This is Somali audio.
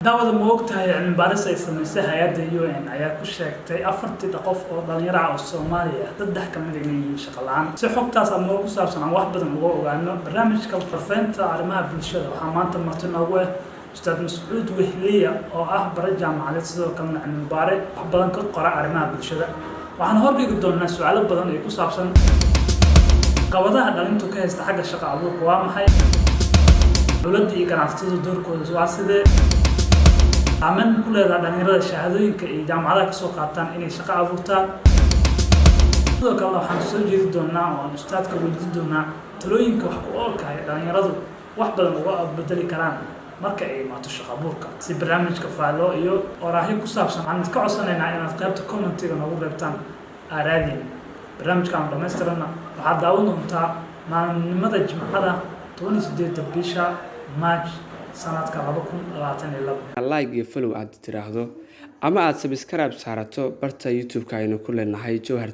daawada ma ogtahay cilmi baaris ay samaysay hay'adda UN ayaa ku sheegtay 40 qof oo dhalinyaro ah oo Soomaaliya saddex ka mid ah shaqo la'aan si xogtaas ama ku saabsan aan wax badan uga ogaano barnaamijka faafinta arrimaha bulshada waxaa maanta marti noogu ah Ustaad Mas'uud Wehliya oo ah bare jaamacadeed sidoo kalena cilmi baare wax badan ka qora arrimaha bulshada waxaan hordhigi doonaa su'aalo badan oo ku saabsan qabadaha dhalintu ka haysta xagga shaqo abuurka waa maxay dawladda iyo ganacsatada doorkooda waa sidee aman ku leedahay dhalinyarada shahaadooyinka iyo jaamacadaha ka soo qaataan inay shaqo abuurtaan sidoo kale waxaan soo jeedi doonaa oo ustaadka weydiin doonaa talooyinka wax ku oolka ah dhalinyaradu wax badan uga bedeli karaan marka ay imaato shaqo abuurka si barnaamijka faalo iyo oraahi ku saabsan aan ka codsanaynaa inaad qaybta commentiga nagu reebtaan aaraadin barnaamijkan dhamaystirana waxaad daawan doontaa maalinimada Jimcada 28 bisha March sanadka 2022 like iyo follow aad tiraahdo ama aad subscribe saarato barta YouTube-ka aynu ku leenahay Jawhar